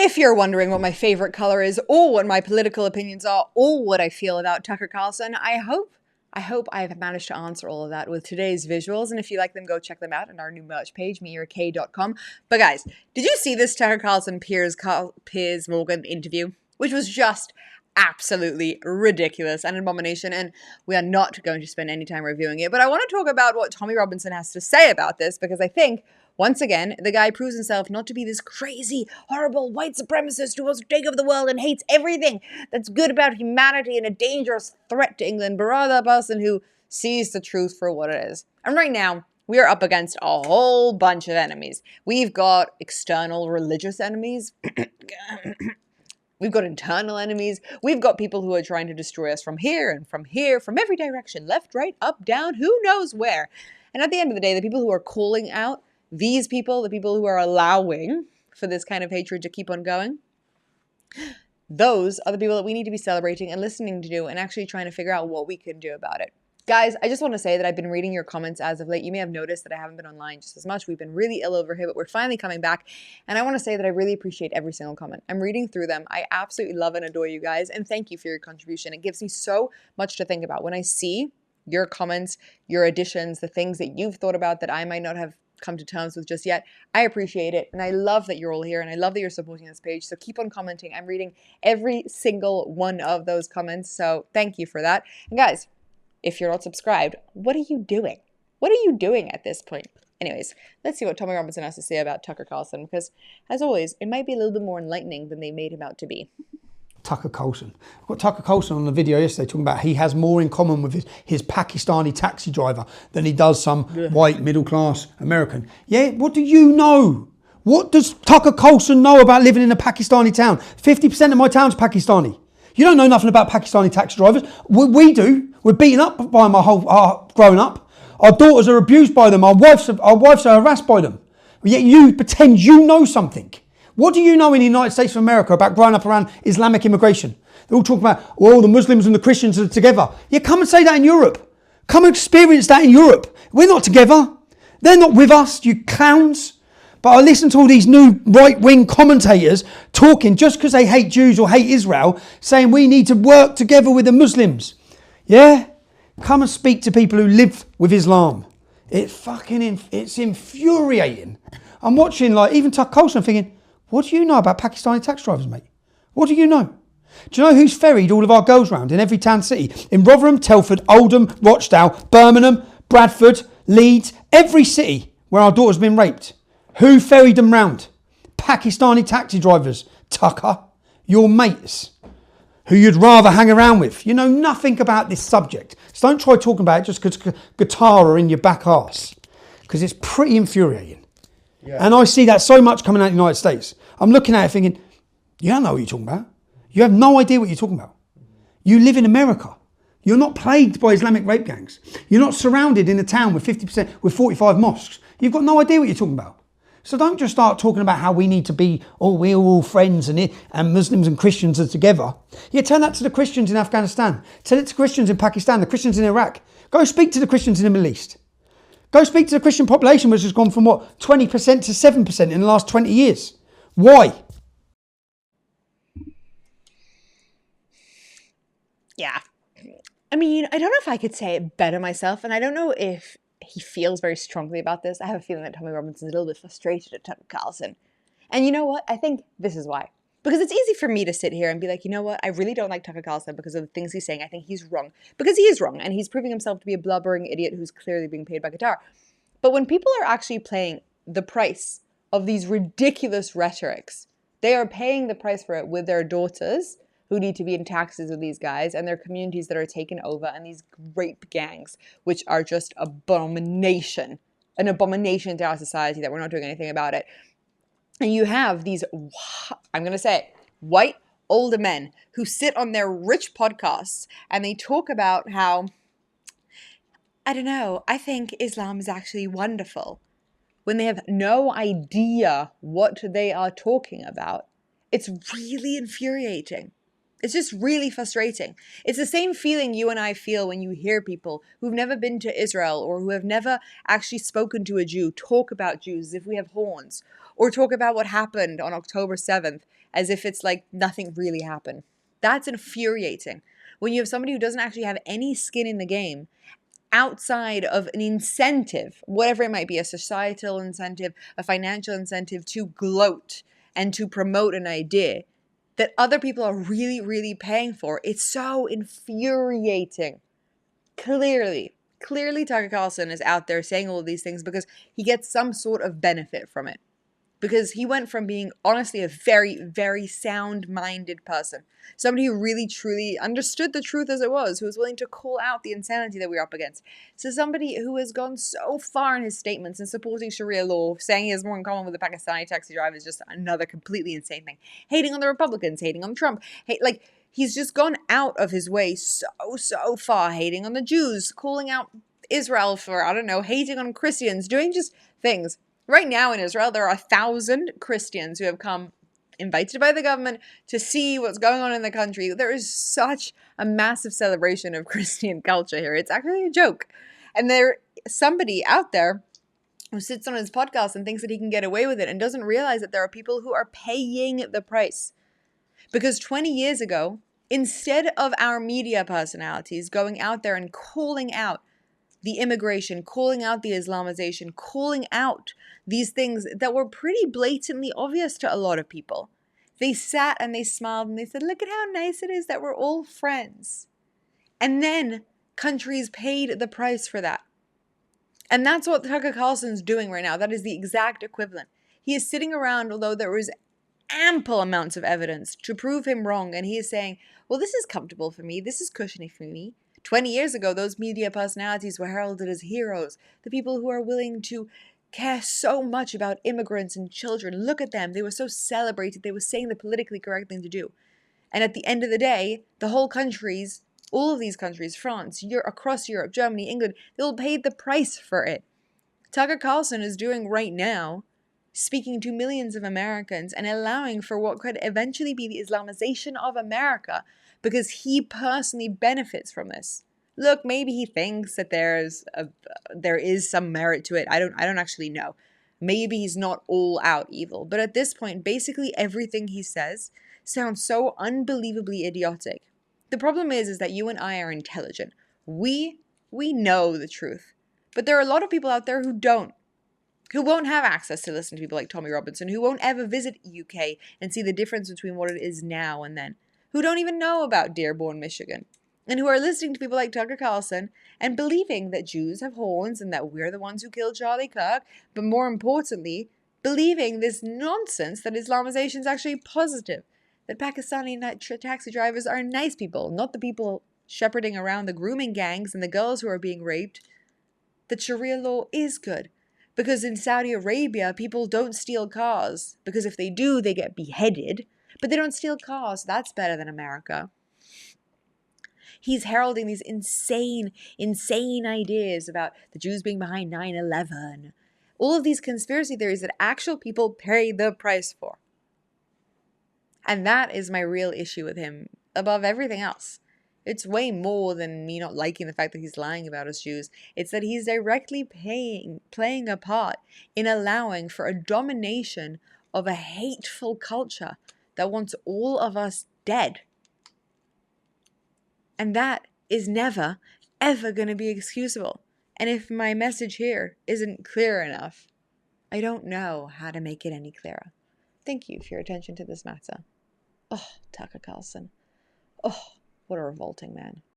If you're wondering what my favorite color is, or what my political opinions are, or what I feel about Tucker Carlson, I hope I've managed to answer all of that with today's visuals. And if you like them, go check them out on our new merch page, meiraK.com. But guys, did you see this Tucker Carlson Piers Morgan interview? Which was just absolutely ridiculous and an abomination, and we are not going to spend any time reviewing it. But I want to talk about what Tommy Robinson has to say about this, because I think, once again, the guy proves himself not to be this crazy, horrible white supremacist who wants to take over the world and hates everything that's good about humanity and a dangerous threat to England, but rather a person who sees the truth for what it is. And right now, we are up against a whole bunch of enemies. We've got external religious enemies. We've got internal enemies. We've got people who are trying to destroy us from here, from every direction, left, right, up, down, who knows where. And at the end of the day, the people who are calling out these people, the people who are allowing for this kind of hatred to keep on going, those are the people that we need to be celebrating and listening to and actually trying to figure out what we can do about it. Guys, I just want to say that I've been reading your comments as of late. You may have noticed that I haven't been online just as much. We've been really ill over here, but we're finally coming back. And I want to say that I really appreciate every single comment. I'm reading through them. I absolutely love and adore you guys. And thank you for your contribution. It gives me so much to think about. When I see your comments, your additions, the things that you've thought about that I might not have come to terms with just yet, I appreciate it. And I love that you're all here, and I love that you're supporting this page. So keep on commenting. I'm reading every single one of those comments. So thank you for that. And guys, if you're not subscribed, what are you doing? What are you doing at this point? Anyways, let's see what Tommy Robinson has to say about Tucker Carlson, because, as always, it might be a little bit more enlightening than they made him out to be. Tucker Carlson. I've got Tucker Carlson on the video yesterday talking about he has more in common with his Pakistani taxi driver than he does some white middle-class American. Yeah, what do you know? What does Tucker Carlson know about living in a Pakistani town? 50% of my town's Pakistani. You don't know nothing about Pakistani taxi drivers. We do. We're beaten up by them growing up. Our daughters are abused by them. Our wives are harassed by them. Yet you pretend you know something. What do you know in the United States of America about growing up around Islamic immigration? They're all talking about, well, the Muslims and the Christians are together. Yeah, come and say that in Europe. Come and experience that in Europe. We're not together. They're not with us, you clowns. But I listen to all these new right-wing commentators talking just because they hate Jews or hate Israel, saying we need to work together with the Muslims. Yeah? Come and speak to people who live with Islam. It's infuriating. I'm watching, even Tucker Carlson, thinking, what do you know about Pakistani taxi drivers, mate? What do you know? Do you know who's ferried all of our girls round in every town city? In Rotherham, Telford, Oldham, Rochdale, Birmingham, Bradford, Leeds, every city where our daughter's been raped. Who ferried them round? Pakistani taxi drivers. Tucker, your mates, who you'd rather hang around with. You know nothing about this subject. So don't try talking about it just because guitar are in your back arse. Because it's pretty infuriating. Yeah. And I see that so much coming out of the United States. I'm looking at it thinking, you don't know what you're talking about. You have no idea what you're talking about. You live in America. You're not plagued by Islamic rape gangs. You're not surrounded in a town with 45 mosques. You've got no idea what you're talking about. So don't just start talking about how we need to be, we're all friends and Muslims and Christians are together. Yeah, turn that to the Christians in Afghanistan. Tell it to Christians in Pakistan, the Christians in Iraq. Go speak to the Christians in the Middle East. Go speak to the Christian population, which has gone from 20% to 7% in the last 20 years. Why? Yeah. I mean, I don't know if I could say it better myself, and I don't know if he feels very strongly about this. I have a feeling that Tommy Robinson's a little bit frustrated at Tucker Carlson. And you know what? I think this is why. Because it's easy for me to sit here and be like, you know what? I really don't like Tucker Carlson because of the things he's saying. I think he's wrong. Because he is wrong, and he's proving himself to be a blubbering idiot who's clearly being paid by Qatar. But when people are actually paying the price of these ridiculous rhetorics, they are paying the price for it with their daughters who need to be in taxes with these guys, and their communities that are taken over, and these rape gangs, which are just an abomination to our society that we're not doing anything about it. And you have these, I'm going to say it, white older men who sit on their rich podcasts and they talk about how, I don't know, I think Islam is actually wonderful, when they have no idea what they are talking about. It's really infuriating. It's just really frustrating. It's the same feeling you and I feel when you hear people who've never been to Israel or who have never actually spoken to a Jew talk about Jews as if we have horns, or talk about what happened on October 7th as if it's like nothing really happened. That's infuriating. When you have somebody who doesn't actually have any skin in the game outside of an incentive, whatever it might be, a societal incentive, a financial incentive to gloat and to promote an idea that other people are really, really paying for. It's so infuriating. Clearly, Tucker Carlson is out there saying all of these things because he gets some sort of benefit from it. Because he went from being honestly a very, very sound-minded person, somebody who really, truly understood the truth as it was, who was willing to call out the insanity that we're up against, to somebody who has gone so far in his statements in supporting Sharia law, saying he has more in common with the Pakistani taxi driver is just another completely insane thing. Hating on the Republicans, hating on Trump, he's just gone out of his way so far, hating on the Jews, calling out Israel for, I don't know, hating on Christians, doing just things. Right now in Israel, there are 1,000 Christians who have come, invited by the government, to see what's going on in the country. There is such a massive celebration of Christian culture here. It's actually a joke. And there's somebody out there who sits on his podcast and thinks that he can get away with it and doesn't realize that there are people who are paying the price. Because 20 years ago, instead of our media personalities going out there and calling out the immigration, calling out the Islamization, calling out these things that were pretty blatantly obvious to a lot of people, they sat and they smiled and they said, look at how nice it is that we're all friends. And then countries paid the price for that. And that's what Tucker Carlson's doing right now. That is the exact equivalent. He is sitting around, although there is ample amounts of evidence to prove him wrong, and he is saying, well, this is comfortable for me, this is cushiony for me. 20 years ago, those media personalities were heralded as heroes, the people who are willing to care so much about immigrants and children. Look at them. They were so celebrated. They were saying the politically correct thing to do. And at the end of the day, the whole countries, all of these countries, France, across Europe, Germany, England, they all paid the price for it. Tucker Carlson is doing right now, speaking to millions of Americans and allowing for what could eventually be the Islamization of America, because he personally benefits from this. Look, maybe he thinks that there is some merit to it. I don't actually know. Maybe he's not all out evil. But at this point, basically everything he says sounds so unbelievably idiotic. The problem is that you and I are intelligent. We know the truth. But there are a lot of people out there who don't. Who won't have access to listen to people like Tommy Robinson, who won't ever visit UK and see the difference between what it is now and then, who don't even know about Dearborn, Michigan, and who are listening to people like Tucker Carlson and believing that Jews have horns and that we're the ones who killed Charlie Kirk, but more importantly, believing this nonsense that Islamization is actually positive, that Pakistani taxi drivers are nice people, not the people shepherding around the grooming gangs and the girls who are being raped, that Sharia law is good. Because in Saudi Arabia, people don't steal cars. Because if they do, they get beheaded. But they don't steal cars. That's better than America. He's heralding these insane ideas about the Jews being behind 9/11. All of these conspiracy theories that actual people pay the price for. And that is my real issue with him above everything else. It's way more than me not liking the fact that he's lying about us Jews. It's that he's directly playing a part in allowing for a domination of a hateful culture that wants all of us dead. And that is never, ever going to be excusable. And if my message here isn't clear enough, I don't know how to make it any clearer. Thank you for your attention to this matter. Oh, Tucker Carlson. Oh, what a revolting man.